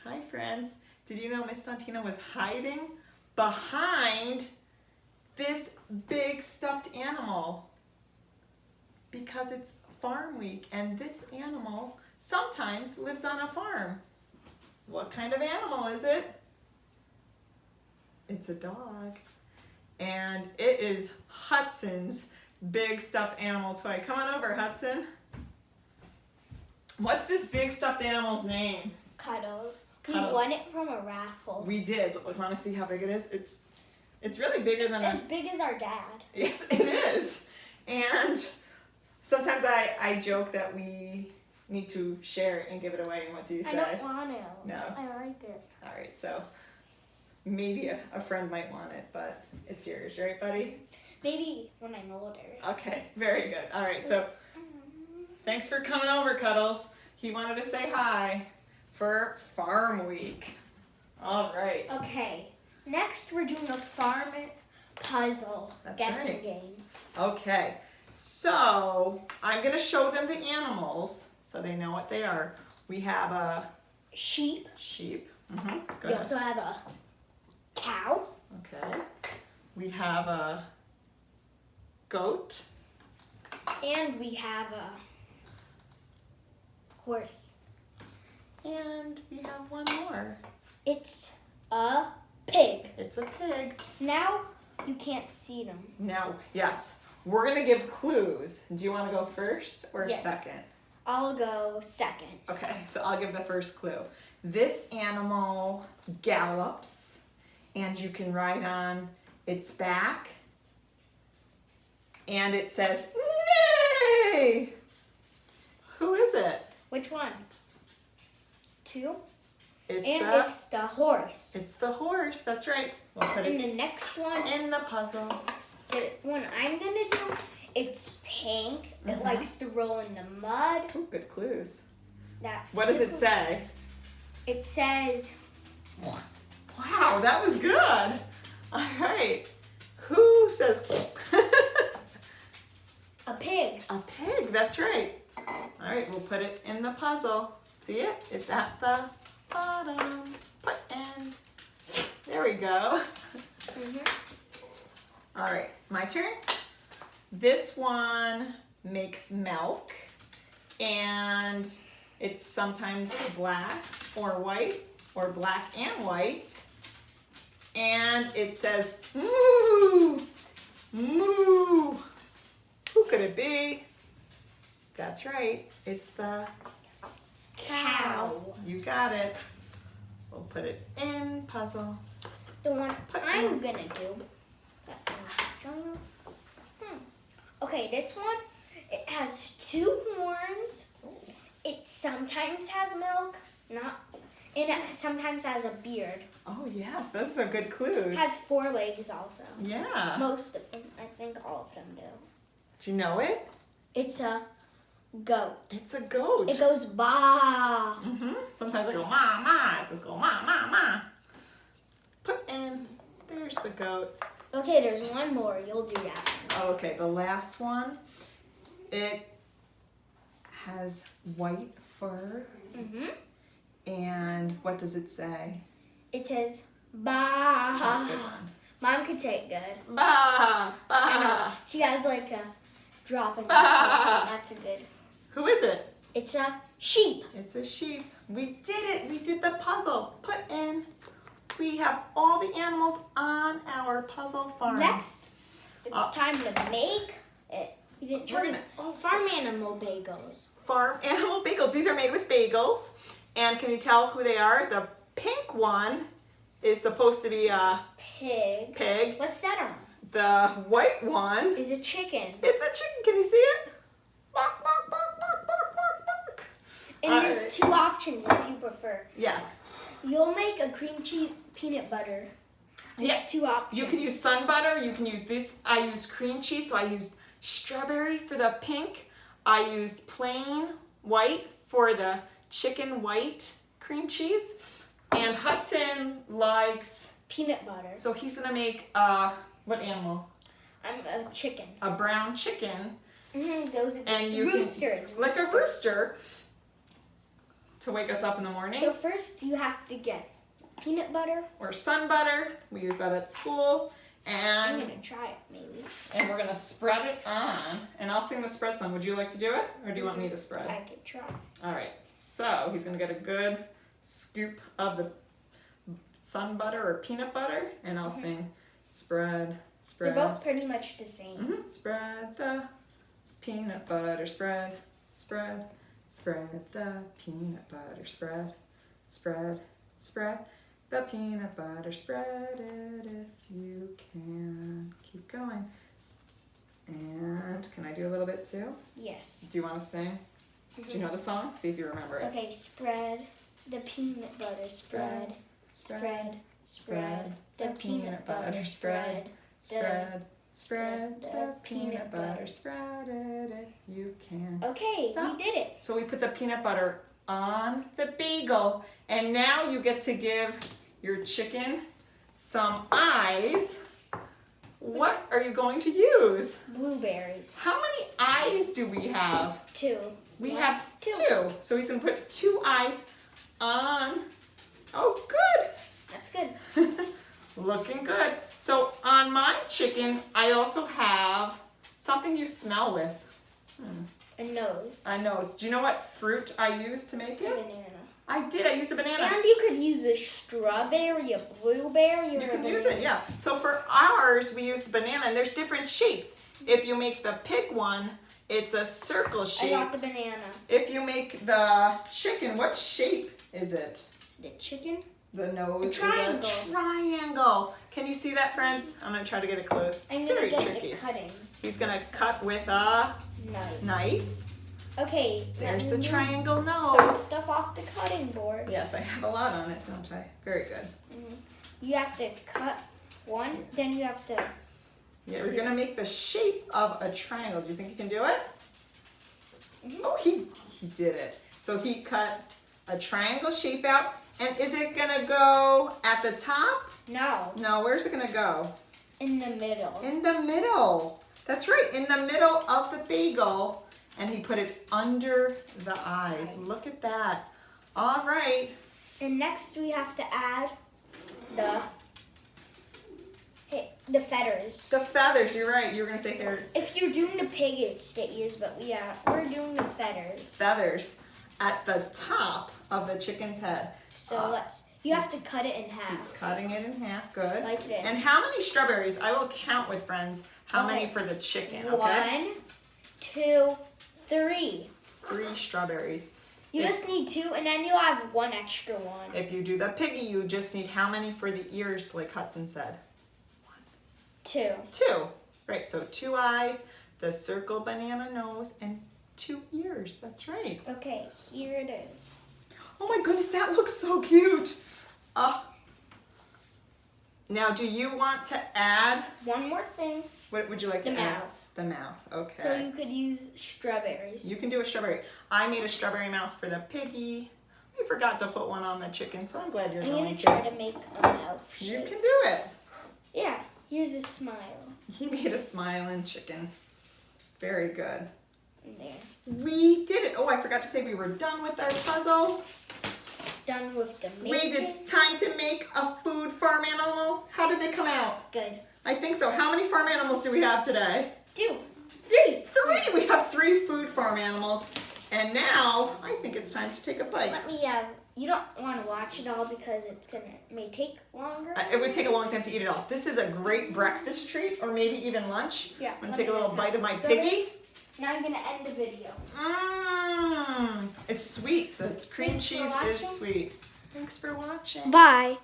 Hi friends. Did you know Miss Santina was hiding behind this big stuffed animal? Because it's farm week and this animal sometimes lives on a farm. What kind of animal is it? It's a dog. And it is Hudson's big stuffed animal toy. Come on over, Hudson. What's this big stuffed animal's name? Cuddles. Cuddles. We won it from a raffle. We did. Want to see how big it is? It's really bigger than as big as our dad. Yes, it is. And sometimes I joke that we need to share it and give it away. And what do you say? I don't want to. No. I like it. All right, so maybe a friend might want it, but it's yours, right, buddy? Maybe when I'm older. Okay, very good. All right, so thanks for coming over, Cuddles. He wanted to say hi for Farm Week. All right. Okay, next we're doing a farm puzzle guessing game. Okay, so I'm going to show them the animals so they know what they are. We have a sheep. Go We ahead. also have a cow. Okay. We have a goat. And we have a horse. And we have one more. It's a pig. It's a pig. Now you can't see them. Now, yes, we're going to give clues. Do you want to go first or Yes. second? I'll go second. Okay, so I'll give the first clue. This animal gallops, and you can ride on its back, and it says, "Nay!" Who is it? Which one? Two? It's the horse. It's the horse, that's right. We'll put And it the next one, in the puzzle. the one I'm gonna do, it's pink. It likes to roll in the mud. Ooh, good clues. That's What does the it clue. say? It says, Wow, that was good. All right. Who says a pig. a pig? That's right. All right, we'll put it in the puzzle. See it? It's at the bottom. Put in. There we go. All right, my turn. This one makes milk, and it's sometimes black or white, or black and white. And it says, moo, moo. Who could it be? That's right, it's the Cow. You got it. We'll put it in puzzle. The one Put I'm in. gonna do. Show you. Okay, this one, it has two horns. It sometimes has milk, and it sometimes has a beard. Oh yes, those are good clues. It has 4 legs also. Yeah. Most of them, I think all of them do. Do you know it? It's a goat. It's a goat. It goes ba. Sometimes I go ma ma. It just go ma ma ma. Put in. There's the goat. Okay, there's one more. You'll do that. Okay, the last one. It has white fur. And what does it say? It says Good ba. one. Mom could say it good. Ba I know. ba. She has like a drop in her Ba. voice. That's a good. Who is it? It's a sheep. It's a sheep. We did it. We did the puzzle. Put in. We have all the animals on our puzzle farm. Next, it's time to make it. You didn't show We're me. gonna- oh, Farm animal bagels. Farm animal bagels. These are made with bagels. And can you tell who they are? The pink one is supposed to be a Pig. pig. What's that on? The white one, Is a chicken. it's a chicken. Can you see it? Bark, bark, bark, bark, bark, bark, bark. And All there's right. 2 options if you prefer. Yes. You'll make a cream cheese peanut butter. There's Yeah. 2 options. You can use sun butter. You can use this. I use cream cheese, so I used strawberry for the pink. I used plain white for the chicken white cream cheese. And Hudson likes, peanut butter. so he's gonna make what animal? I'm a chicken. A brown chicken. Those are And just you roosters. can, like a rooster. to wake us up in the morning. So first you have to get peanut butter. Or sun butter. We use that at school. I'm And gonna try it maybe. we're gonna spread it on. And I'll sing the spread song. Would you like to do it? Or do you want me to spread? I could try. All right. So he's gonna get a good scoop of the sun butter or peanut butter. And I'll sing spread, spread. They're both pretty much the same. Spread the peanut butter, spread, spread, spread the peanut butter, spread, spread, spread the peanut butter, spread it if you can. Keep going. And can I do a little bit too? Yes. Do you want to sing? Do you know the song? See if you remember it. Okay, spread the peanut butter, spread, spread, spread the peanut butter, spread, spread, spread the peanut butter, spread it if you can. Okay, Stop. we did it. So we put the peanut butter on the bagel, and now you get to give your chicken some eyes. What are you going to use? Blueberries. How many eyes do we have? 2. We One, have 2. 2. So he's going to put 2 eyes on. Oh, good. That's good. Looking good. So on my chicken, I also have something you smell with. A nose. A nose. Do you know what fruit I used to make A it? banana. I did. I used a banana. And you could use a strawberry, a blueberry, or You a can use banana. it, yeah. So for ours, we used banana, and there's different shapes. If you make the pig one, it's a circle I shape. got the banana. If you make the chicken, what shape is it? The chicken? The nose triangle. is a triangle. Can you see that, friends? I'm going to try to get it close. I'm It's gonna very get tricky. the cutting He's going to cut with a knife. knife. Okay. There's let the me triangle Some nose. stuff off the cutting board. Yes, I have a lot on it, don't I? Very good. You have to cut one, then you have to. Yeah, we're going to make the shape of a triangle. Do you think you can do it? Oh, he did it. So he cut a triangle shape out. And is it going to go at the top? No, No, where's it going to go? in the middle. In the middle. That's right, in the middle of the bagel. And he put it under the eyes. Nice. Look at that. All right. And next we have to add the feathers. The feathers, you're right. You were going to say hair. If you're doing the pig, it's the ears, but we're doing the feathers. Feathers at the top of the chicken's head. So you have to cut it in He's half. cutting it in half. Good. Like this. And how many strawberries? I will count with friends how many Okay. for the chicken, okay? 1, 2, 3. 3 strawberries. You If- just need 2, and then you'll have 1 extra one. If you do the piggy, you just need how many for the ears, like Hudson said? 2. 2. Right, so 2 eyes, the circle banana nose, and 2 ears. That's right. Okay, here it is. Oh my goodness, that looks so cute. Now, do you want to add, One more thing. what would you like to The add? mouth. The mouth, okay. So you could use strawberries. You can do a strawberry. I made a strawberry mouth for the piggy. I forgot to put one on the chicken, so I'm glad you're I'm going gonna to. try to make a mouth You shape. can do it. Yeah, here's a smile. He made a smiling chicken. Very good. In there. We did it. Oh, I forgot to say we were done with our puzzle. Done with the We making. did time to make a food farm animal. How did they come out? Good. I think so. How many farm animals do we have today? 2, 3. 3. We have 3 food farm animals. And now I think it's time to take a bite. Let me you don't want to watch it all because may take longer. It would take a long time to eat it all. This is a great breakfast treat, or maybe even lunch. Yeah, I'm gonna let take a me little just bite have of my some soda. piggy. Now I'm gonna end the video. Mmm. It's sweet. The cream Thanks for cheese is watching. sweet. Thanks for watching. Bye.